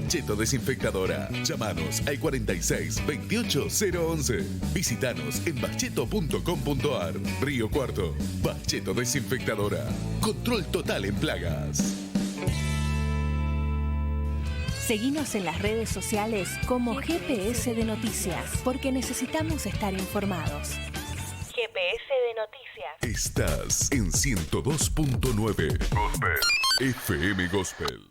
Bacheto Desinfectadora. Llámanos al 46 28 011. Visítanos en bacheto.com.ar. Río Cuarto. Bacheto Desinfectadora. Control total en plagas. Seguinos en las redes sociales como GPS de Noticias, porque necesitamos estar informados. GPS de Noticias. Estás en 102.9 Gospel. FM Gospel.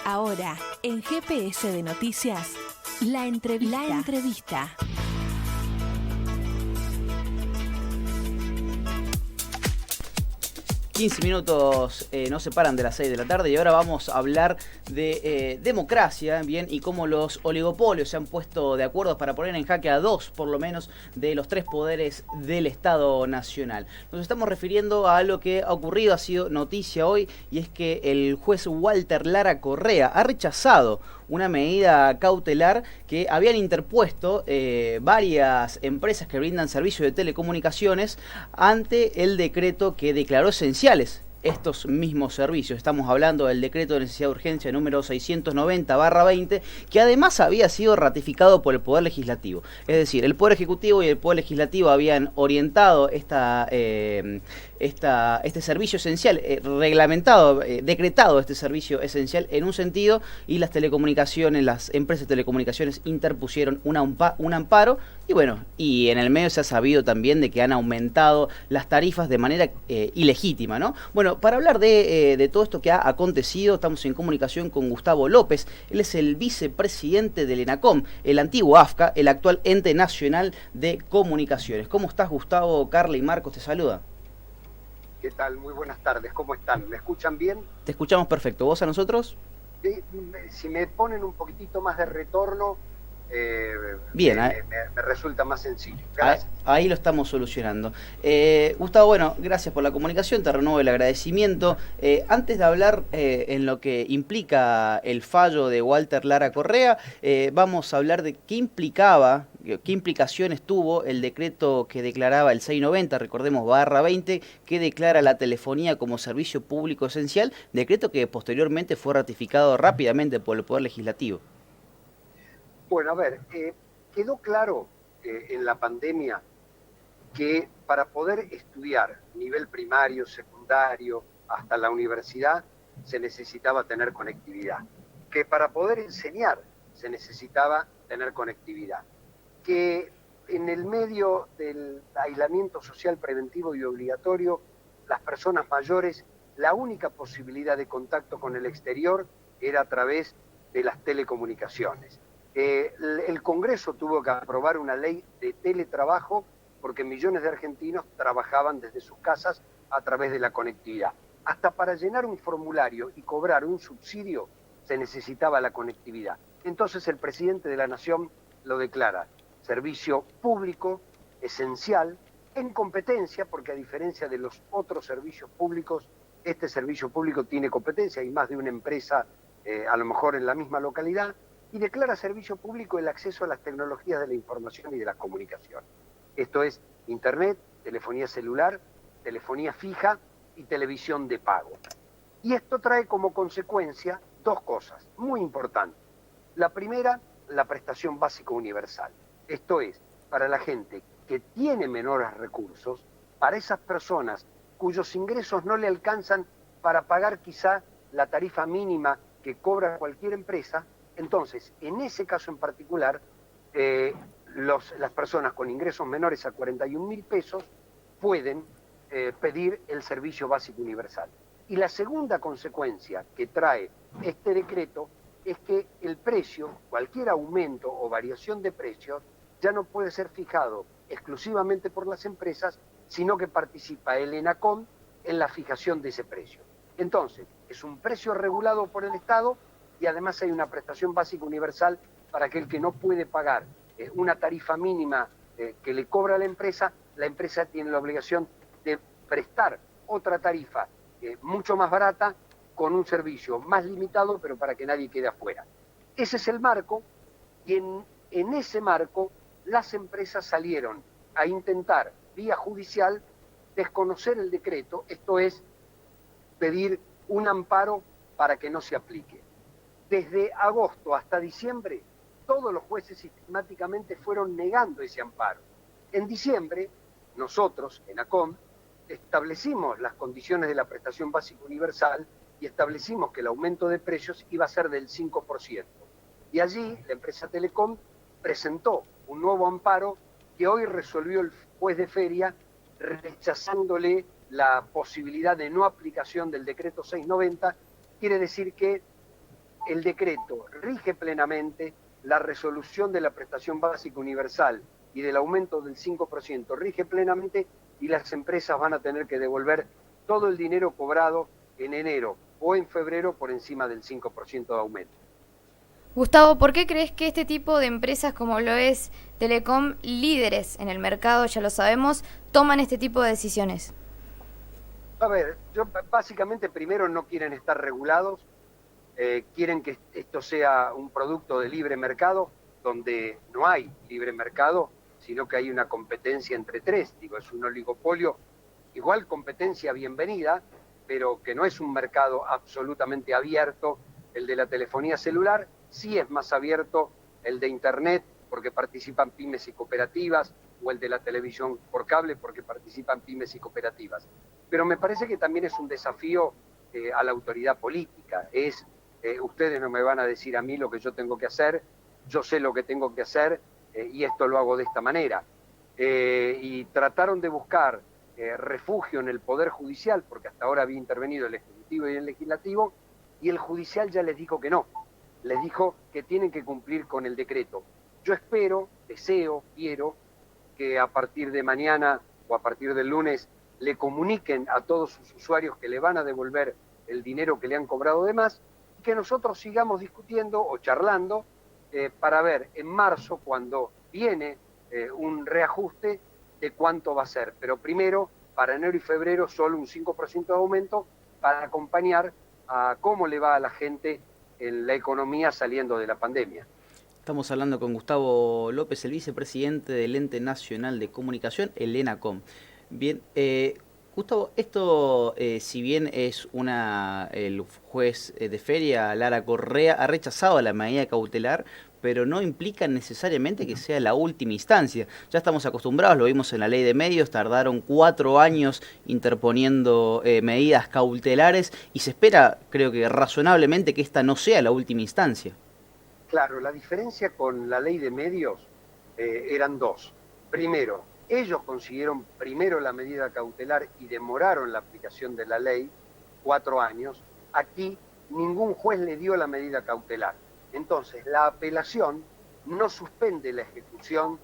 Ahora, en GPS de Noticias, la entrevista. 15 minutos nos separan de las 6 de la tarde y ahora vamos a hablar de democracia, bien, y cómo los oligopolios se han puesto de acuerdo para poner en jaque a dos, por lo menos, de los tres poderes del Estado Nacional. Nos estamos refiriendo a algo que ha ocurrido, ha sido noticia hoy, y es que el juez Walter Lara Correa ha rechazado una medida cautelar que habían interpuesto varias empresas que brindan servicios de telecomunicaciones ante el decreto que declaró esenciales estos mismos servicios. Estamos hablando del decreto de necesidad de urgencia número 690/20, que además había sido ratificado por el Poder Legislativo. Es decir, el Poder Ejecutivo y el Poder Legislativo habían orientado este servicio esencial, decretado este servicio esencial en un sentido, y las telecomunicaciones, las empresas de telecomunicaciones interpusieron un amparo, y bueno, y en el medio se ha sabido también de que han aumentado las tarifas de manera ilegítima, ¿no? Bueno, para hablar de todo esto que ha acontecido, estamos en comunicación con Gustavo López. Él es el vicepresidente del ENACOM, el antiguo AFCA, el actual Ente Nacional de Comunicaciones. ¿Cómo estás, Gustavo? Carla y Marcos te saludan. ¿Qué tal? Muy buenas tardes. ¿Cómo están? ¿Me escuchan bien? Te escuchamos perfecto. ¿Vos a nosotros? Si me ponen un poquitito más de retorno, bien, me resulta más sencillo. Gracias. Ahí lo estamos solucionando. Gustavo, bueno, gracias por la comunicación, te renuevo el agradecimiento. Antes de hablar en lo que implica el fallo de Walter Lara Correa, vamos a hablar de qué implicaciones tuvo el decreto que declaraba el 690, recordemos, /20, que declara la telefonía como servicio público esencial, decreto que posteriormente fue ratificado rápidamente por el Poder Legislativo. Bueno, a ver, quedó claro en la pandemia que para poder estudiar nivel primario, secundario, hasta la universidad, se necesitaba tener conectividad. Que para poder enseñar se necesitaba tener conectividad. Que en el medio del aislamiento social preventivo y obligatorio, las personas mayores, la única posibilidad de contacto con el exterior era a través de las telecomunicaciones. El Congreso tuvo que aprobar una ley de teletrabajo porque millones de argentinos trabajaban desde sus casas a través de la conectividad. Hasta para llenar un formulario y cobrar un subsidio se necesitaba la conectividad. Entonces el presidente de la Nación lo declara servicio público, esencial, en competencia, porque a diferencia de los otros servicios públicos, este servicio público tiene competencia, hay más de una empresa a lo mejor en la misma localidad, y declara servicio público el acceso a las tecnologías de la información y de la comunicación. Esto es Internet, telefonía celular, telefonía fija y televisión de pago. Y esto trae como consecuencia dos cosas muy importantes. La primera, la prestación básica universal. Esto es, para la gente que tiene menores recursos, para esas personas cuyos ingresos no le alcanzan para pagar quizá la tarifa mínima que cobra cualquier empresa. Entonces, en ese caso en particular, las personas con ingresos menores a 41.000 pesos pueden pedir el servicio básico universal. Y la segunda consecuencia que trae este decreto es que el precio, cualquier aumento o variación de precios, ya no puede ser fijado exclusivamente por las empresas, sino que participa el ENACOM en la fijación de ese precio. Entonces, es un precio regulado por el Estado, y además hay una prestación básica universal para aquel que no puede pagar una tarifa mínima que le cobra la empresa tiene la obligación de prestar otra tarifa mucho más barata, con un servicio más limitado, pero para que nadie quede afuera. Ese es el marco, y en ese marco las empresas salieron a intentar, vía judicial, desconocer el decreto, esto es, pedir un amparo para que no se aplique. Desde agosto hasta diciembre, todos los jueces sistemáticamente fueron negando ese amparo. En diciembre, nosotros, en ACOM, establecimos las condiciones de la prestación básica universal y establecimos que el aumento de precios iba a ser del 5%. Y allí la empresa Telecom presentó un nuevo amparo que hoy resolvió el juez de feria rechazándole la posibilidad de no aplicación del decreto 690. Quiere decir que el decreto rige plenamente, la resolución de la prestación básica universal y del aumento del 5% rige plenamente, y las empresas van a tener que devolver todo el dinero cobrado en enero o en febrero por encima del 5% de aumento. Gustavo, ¿por qué crees que este tipo de empresas como lo es Telecom, líderes en el mercado, ya lo sabemos, toman este tipo de decisiones? A ver, básicamente primero no quieren estar regulados, quieren que esto sea un producto de libre mercado, donde no hay libre mercado, sino que hay una competencia entre tres. Digo, es un oligopolio, igual competencia bienvenida, pero que no es un mercado absolutamente abierto. El de la telefonía celular sí es más abierto, el de internet, porque participan pymes y cooperativas, o el de la televisión por cable, porque participan pymes y cooperativas. Pero me parece que también es un desafío a la autoridad política. Ustedes no me van a decir a mí lo que yo tengo que hacer, yo sé lo que tengo que hacer, y esto lo hago de esta manera. Y trataron de buscar refugio en el Poder Judicial, porque hasta ahora había intervenido el Ejecutivo y el Legislativo, y el Judicial ya les dijo que no, les dijo que tienen que cumplir con el decreto. Yo espero, deseo, quiero que a partir de mañana o a partir del lunes le comuniquen a todos sus usuarios que le van a devolver el dinero que le han cobrado de más, y que nosotros sigamos discutiendo o charlando para ver en marzo, cuando viene un reajuste, de cuánto va a ser. Pero primero, para enero y febrero, solo un 5% de aumento para acompañar a cómo le va a la gente en la economía saliendo de la pandemia. Estamos hablando con Gustavo López, el vicepresidente del Ente Nacional de Comunicación, el ENACOM. Bien, Gustavo, esto, si bien es el juez de feria, Lara Correa, ha rechazado la medida cautelar, pero no implica necesariamente que sea la última instancia. Ya estamos acostumbrados, lo vimos en la ley de medios, tardaron 4 años interponiendo medidas cautelares y se espera, creo que razonablemente, que esta no sea la última instancia. Claro, la diferencia con la ley de medios eran dos. Primero, ellos consiguieron primero la medida cautelar y demoraron la aplicación de la ley 4 años. Aquí ningún juez le dio la medida cautelar. Entonces, la apelación no suspende la ejecución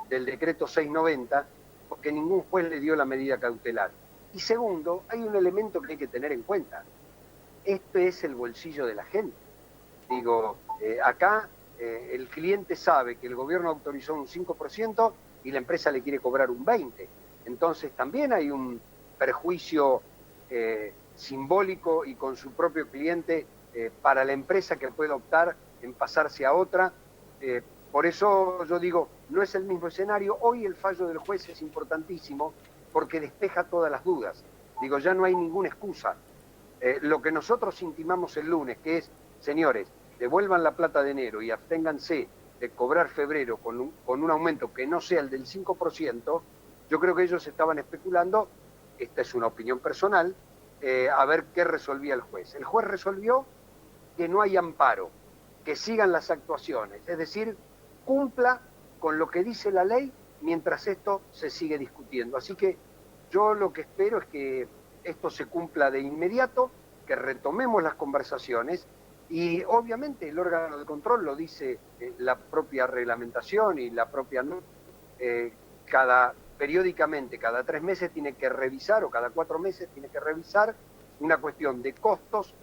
del decreto 690 porque ningún juez le dio la medida cautelar. Y segundo, hay un elemento que hay que tener en cuenta. Este es el bolsillo de la gente. Digo, acá el cliente sabe que el gobierno autorizó un 5% y la empresa le quiere cobrar un 20%. Entonces también hay un perjuicio simbólico y con su propio cliente para la empresa que puede optar en pasarse a otra. Por eso yo digo, no es el mismo escenario. Hoy el fallo del juez es importantísimo porque despeja todas las dudas. Digo, ya no hay ninguna excusa. Lo que nosotros intimamos el lunes, que es, señores, devuelvan la plata de enero y absténganse de cobrar febrero con un aumento que no sea el del 5%, yo creo que ellos estaban especulando, esta es una opinión personal, a ver qué resolvía el juez. El juez resolvió que no hay amparo, que sigan las actuaciones, es decir, cumpla con lo que dice la ley mientras esto se sigue discutiendo. Así que yo lo que espero es que esto se cumpla de inmediato, que retomemos las conversaciones y obviamente el órgano de control lo dice la propia reglamentación y la propia periódicamente, cada 3 meses tiene que revisar o cada 4 meses tiene que revisar una cuestión de costos,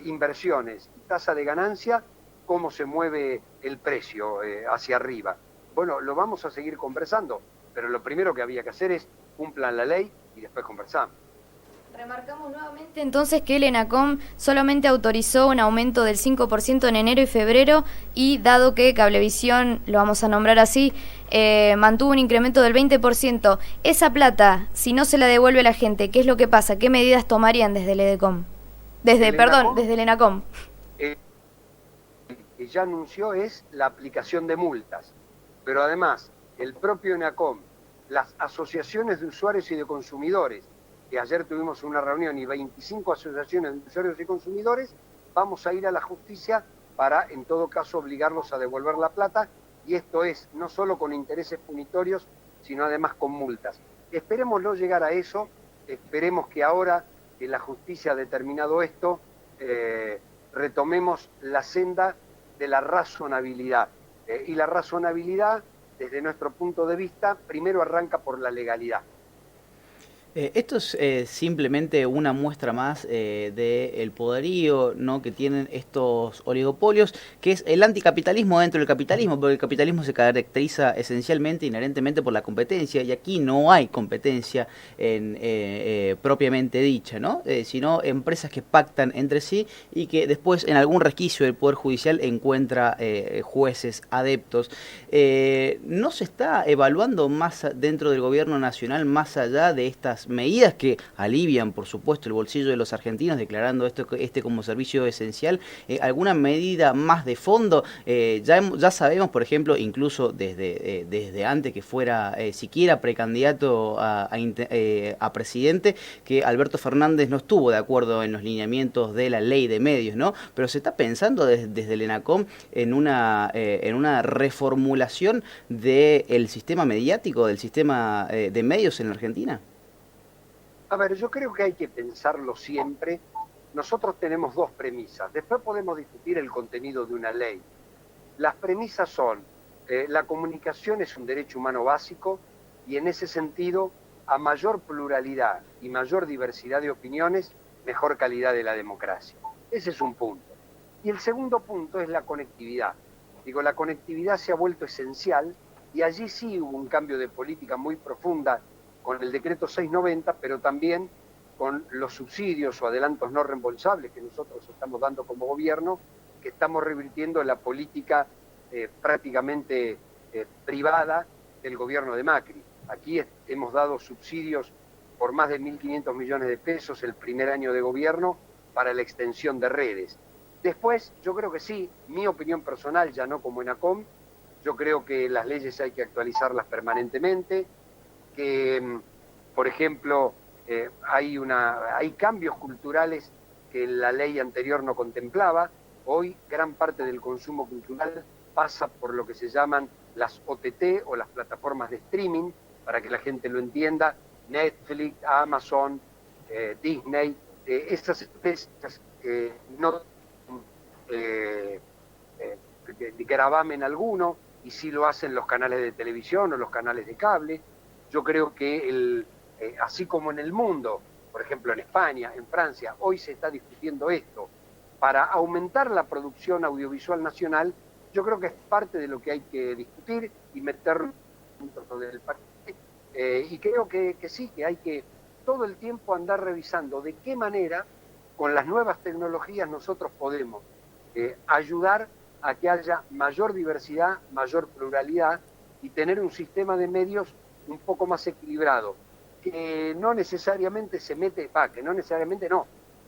inversiones, tasa de ganancia, cómo se mueve el precio hacia arriba. Bueno, lo vamos a seguir conversando, pero lo primero que había que hacer es cumplan la ley y después conversamos. Remarcamos nuevamente entonces que el ENACOM solamente autorizó un aumento del 5% en enero y febrero y dado que Cablevisión, lo vamos a nombrar así, mantuvo un incremento del 20%, esa plata, si no se la devuelve a la gente, ¿qué es lo que pasa? ¿Qué medidas tomarían desde el EDECOM? Desde el ENACOM. que ya anunció es la aplicación de multas. Pero además, el propio ENACOM, las asociaciones de usuarios y de consumidores, que ayer tuvimos una reunión y 25 asociaciones de usuarios y consumidores, vamos a ir a la justicia para, en todo caso, obligarlos a devolver la plata, y esto es no solo con intereses punitorios, sino además con multas. Esperemos no llegar a eso, esperemos que ahora que la justicia ha determinado esto, retomemos la senda de la razonabilidad. Y la razonabilidad, desde nuestro punto de vista, primero arranca por la legalidad. Esto es simplemente una muestra más del poderío, ¿no?, que tienen estos oligopolios, que es el anticapitalismo dentro del capitalismo, porque el capitalismo se caracteriza esencialmente, inherentemente por la competencia, y aquí no hay competencia propiamente dicha, ¿no? Sino empresas que pactan entre sí y que después en algún resquicio del Poder Judicial encuentra jueces adeptos. ¿No se está evaluando más dentro del gobierno nacional, más allá de estas medidas que alivian, por supuesto, el bolsillo de los argentinos, declarando este como servicio esencial, alguna medida más de fondo? Ya sabemos, por ejemplo, incluso desde antes que fuera siquiera precandidato a presidente, que Alberto Fernández no estuvo de acuerdo en los lineamientos de la ley de medios, ¿no? Pero se está pensando desde el ENACOM en una reformulación del sistema mediático, del sistema de medios en la Argentina. A ver, yo creo que hay que pensarlo siempre. Nosotros tenemos dos premisas. Después podemos discutir el contenido de una ley. Las premisas son, la comunicación es un derecho humano básico y en ese sentido, a mayor pluralidad y mayor diversidad de opiniones, mejor calidad de la democracia. Ese es un punto. Y el segundo punto es la conectividad. Digo, la conectividad se ha vuelto esencial y allí sí hubo un cambio de política muy profunda con el decreto 690, pero también con los subsidios o adelantos no reembolsables que nosotros estamos dando como gobierno, que estamos revirtiendo en la política prácticamente privada del gobierno de Macri. Aquí hemos dado subsidios por más de 1.500 millones de pesos el primer año de gobierno para la extensión de redes. Después, yo creo que sí, mi opinión personal, ya no como ENACOM, yo creo que las leyes hay que actualizarlas permanentemente, que, por ejemplo, hay cambios culturales que la ley anterior no contemplaba. Hoy gran parte del consumo cultural pasa por lo que se llaman las OTT o las plataformas de streaming, para que la gente lo entienda, Netflix, Amazon, Disney, esas empresas no gravamen alguno, y sí lo hacen los canales de televisión o los canales de cable. Yo creo que así como en el mundo, por ejemplo en España, en Francia, hoy se está discutiendo esto, para aumentar la producción audiovisual nacional, yo creo que es parte de lo que hay que discutir y meterlo dentro del paquete. Y creo que sí, que hay que todo el tiempo andar revisando de qué manera, con las nuevas tecnologías, nosotros podemos ayudar a que haya mayor diversidad, mayor pluralidad y tener un sistema de medios un poco más equilibrado, que no necesariamente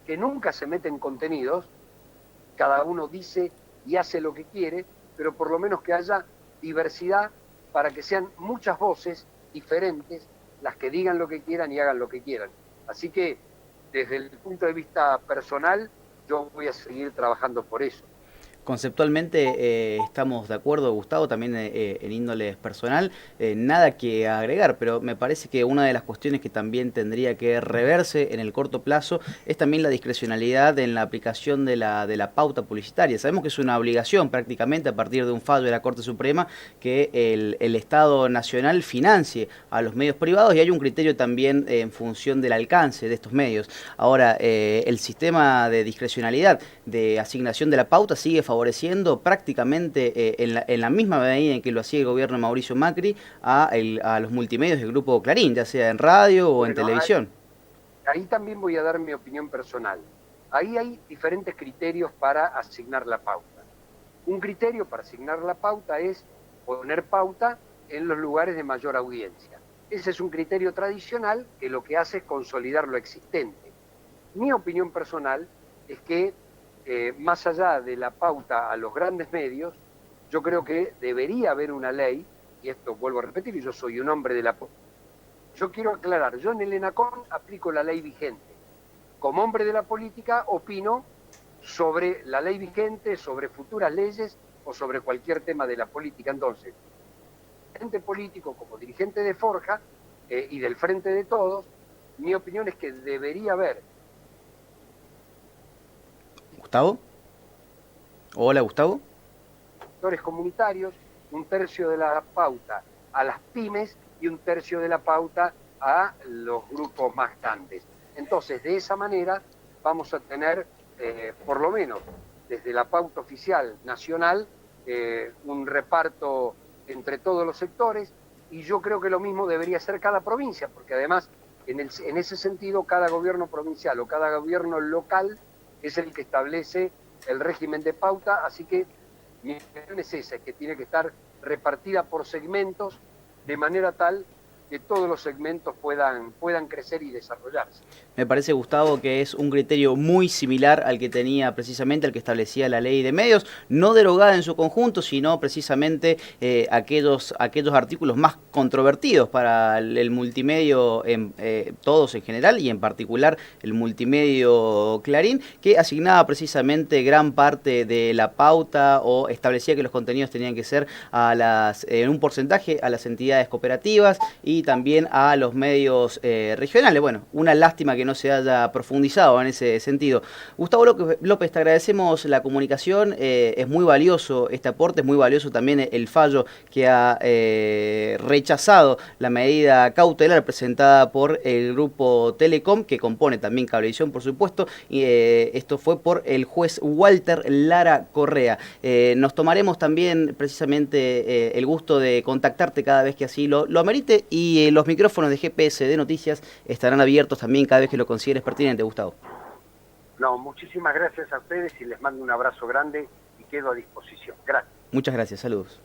que nunca se mete en contenidos, cada uno dice y hace lo que quiere, pero por lo menos que haya diversidad para que sean muchas voces diferentes las que digan lo que quieran y hagan lo que quieran. Así que desde el punto de vista personal, yo voy a seguir trabajando por eso. Conceptualmente estamos de acuerdo, Gustavo, también en índole personal, nada que agregar, pero me parece que una de las cuestiones que también tendría que reverse en el corto plazo es también la discrecionalidad en la aplicación de la pauta publicitaria. Sabemos que es una obligación prácticamente a partir de un fallo de la Corte Suprema que el Estado Nacional financie a los medios privados, y hay un criterio también en función del alcance de estos medios. Ahora, el sistema de discrecionalidad de asignación de la pauta sigue favoreciendo prácticamente en la misma medida en que lo hacía el gobierno de Mauricio Macri a los multimedios del Grupo Clarín, ya sea en radio o en televisión. Ahí también voy a dar mi opinión personal. Ahí hay diferentes criterios para asignar la pauta. Un criterio para asignar la pauta es poner pauta en los lugares de mayor audiencia. Ese es un criterio tradicional que lo que hace es consolidar lo existente. Mi opinión personal es que más allá de la pauta a los grandes medios, yo creo que debería haber una ley, y esto vuelvo a repetir, y yo soy un hombre de la política. Yo quiero aclarar, yo en el ENACOM aplico la ley vigente. Como hombre de la política opino sobre la ley vigente, sobre futuras leyes o sobre cualquier tema de la política. Entonces, como dirigente político, como dirigente de Forja y del Frente de Todos, mi opinión es que debería haber. ¿Gustavo? Hola, Gustavo. Sectores comunitarios, 1/3 de la pauta a las pymes y 1/3 de la pauta a los grupos más grandes. Entonces, de esa manera vamos a tener, por lo menos desde la pauta oficial nacional, un reparto entre todos los sectores, y yo creo que lo mismo debería ser cada provincia, porque además, en ese sentido, cada gobierno provincial o cada gobierno local es el que establece el régimen de pauta, así que mi opinión es esa, que tiene que estar repartida por segmentos, de manera tal que todos los segmentos puedan crecer y desarrollarse. Me parece, Gustavo, que es un criterio muy similar al que tenía precisamente el que establecía la ley de medios, no derogada en su conjunto, sino precisamente aquellos artículos más controvertidos para el multimedio, todos en general, y en particular el multimedio Clarín, que asignaba precisamente gran parte de la pauta o establecía que los contenidos tenían que ser en un porcentaje a las entidades cooperativas y también a los medios regionales. Bueno, una lástima que no se haya profundizado en ese sentido. Gustavo López, te agradecemos la comunicación, es muy valioso este aporte, es muy valioso también el fallo que ha rechazado la medida cautelar presentada por el grupo Telecom, que compone también Cablevisión, por supuesto, y esto fue por el juez Walter Lara Correa. Nos tomaremos también precisamente el gusto de contactarte cada vez que así lo amerite, y los micrófonos de GPS de Noticias estarán abiertos también cada vez que lo consideres pertinente, Gustavo. No, muchísimas gracias a ustedes y les mando un abrazo grande y quedo a disposición. Gracias. Muchas gracias, saludos.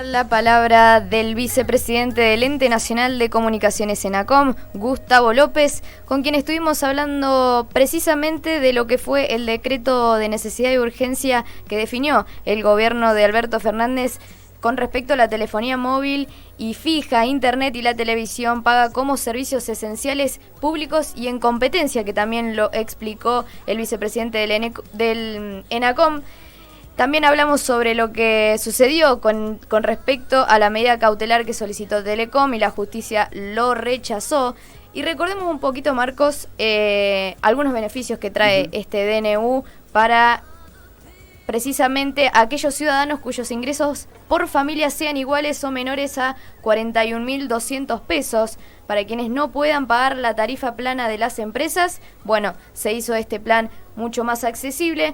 La palabra del vicepresidente del Ente Nacional de Comunicaciones ENACOM, Gustavo López, con quien estuvimos hablando precisamente de lo que fue el decreto de necesidad y urgencia que definió el gobierno de Alberto Fernández con respecto a la telefonía móvil y fija, internet y la televisión paga como servicios esenciales públicos y en competencia, que también lo explicó el vicepresidente del ENACOM. También hablamos sobre lo que sucedió con respecto a la medida cautelar que solicitó Telecom y la justicia lo rechazó. Y recordemos un poquito, Marcos, algunos beneficios que trae este DNU para precisamente aquellos ciudadanos cuyos ingresos por familia sean iguales o menores a 41.200 pesos. Para quienes no puedan pagar la tarifa plana de las empresas, bueno, se hizo este plan mucho más accesible.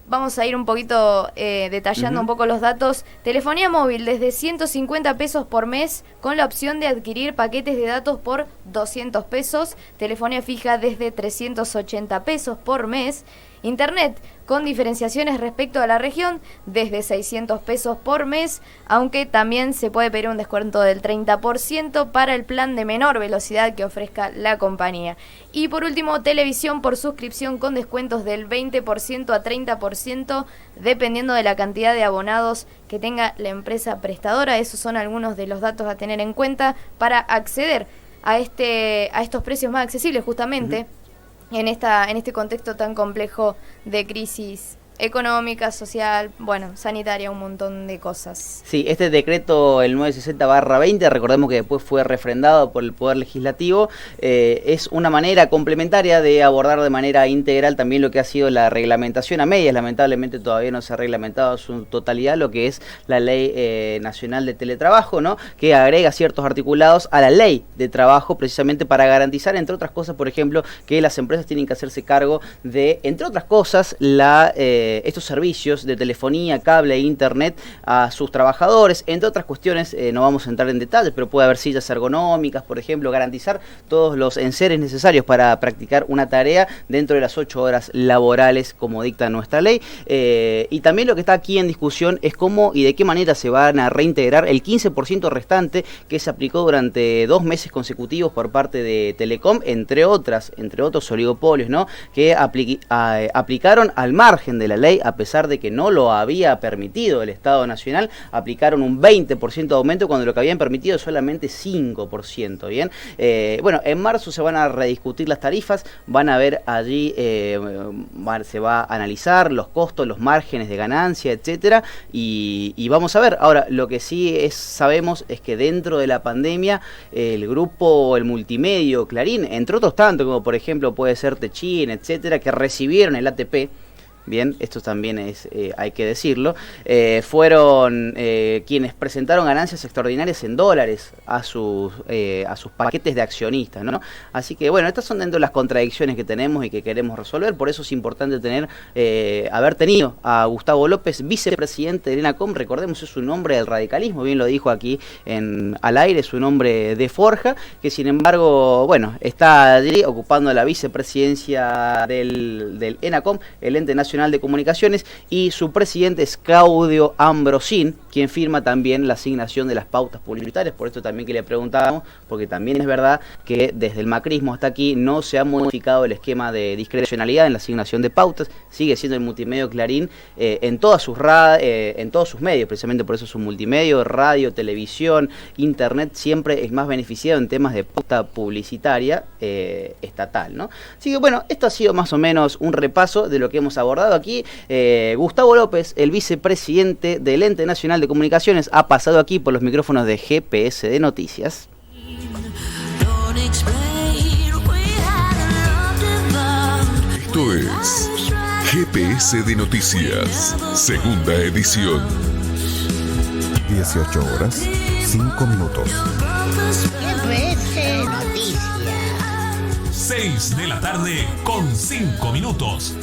Vamos a ir un poquito detallando un poco los datos. Telefonía móvil desde 150 pesos por mes con la opción de adquirir paquetes de datos por 200 pesos. Telefonía fija desde 380 pesos por mes. Internet con diferenciaciones respecto a la región desde 600 pesos por mes, aunque también se puede pedir un descuento del 30% para el plan de menor velocidad que ofrezca la compañía. Y por último, televisión por suscripción con descuentos del 20% a 30% dependiendo de la cantidad de abonados que tenga la empresa prestadora. Esos son algunos de los datos a tener en cuenta para acceder a estos precios más accesibles justamente. En este contexto tan complejo de crisis económica, social, bueno, sanitaria, un montón de cosas. Sí, este decreto, el 960/20, recordemos que después fue refrendado por el Poder Legislativo, es una manera complementaria de abordar de manera integral también lo que ha sido la reglamentación a medias. Lamentablemente todavía no se ha reglamentado en su totalidad lo que es la Ley Nacional de Teletrabajo, ¿no?, que agrega ciertos articulados a la Ley de Trabajo precisamente para garantizar, entre otras cosas, por ejemplo, que las empresas tienen que hacerse cargo de, entre otras cosas, la estos servicios de telefonía, cable e internet a sus trabajadores, entre otras cuestiones. No vamos a entrar en detalles, pero puede haber sillas ergonómicas, por ejemplo, garantizar todos los enseres necesarios para practicar una tarea dentro de las 8 horas laborales como dicta nuestra ley. Y también lo que está aquí en discusión es cómo y de qué manera se van a reintegrar el 15% restante que se aplicó durante 2 meses consecutivos por parte de Telecom, entre otros oligopolios, ¿no?, que aplicaron al margen de la ley, a pesar de que no lo había permitido el Estado Nacional. Aplicaron un 20% de aumento cuando lo que habían permitido solamente 5%, ¿bien? Bueno, en marzo se van a rediscutir las tarifas, van a ver allí, se va a analizar los costos, los márgenes de ganancia, etcétera, y vamos a ver. Ahora, lo que sí sabemos es que dentro de la pandemia, el grupo, el multimedio, Clarín, entre otros tanto, como por ejemplo puede ser Techin, etcétera, que recibieron el ATP, bien, esto también hay que decirlo, fueron quienes presentaron ganancias extraordinarias en dólares a sus paquetes de accionistas, ¿no? Así que bueno, estas son dentro de las contradicciones que tenemos y que queremos resolver. Por eso es importante haber tenido a Gustavo López, vicepresidente de ENACOM. Recordemos, es un hombre del radicalismo, bien lo dijo aquí al aire, es un hombre de forja, que sin embargo, bueno, está allí ocupando la vicepresidencia del ENACOM, el ente nacional de Comunicaciones, y su presidente es Claudio Ambrosín, quien firma también la asignación de las pautas publicitarias. Por esto también que le preguntábamos, porque también es verdad que desde el macrismo hasta aquí no se ha modificado el esquema de discrecionalidad en la asignación de pautas. Sigue siendo el multimedio Clarín en todos sus medios, precisamente por eso es un multimedio, radio, televisión, internet, siempre es más beneficiado en temas de pauta publicitaria estatal, ¿no? Así que bueno, esto ha sido más o menos un repaso de lo que hemos abordado aquí. Gustavo López, el vicepresidente del Ente Nacional de Comunicaciones, ha pasado aquí por los micrófonos de GPS de Noticias. Esto es GPS de Noticias, segunda edición. 18 horas, 5 minutos. GPS Noticias. 6 de la tarde con 5 minutos.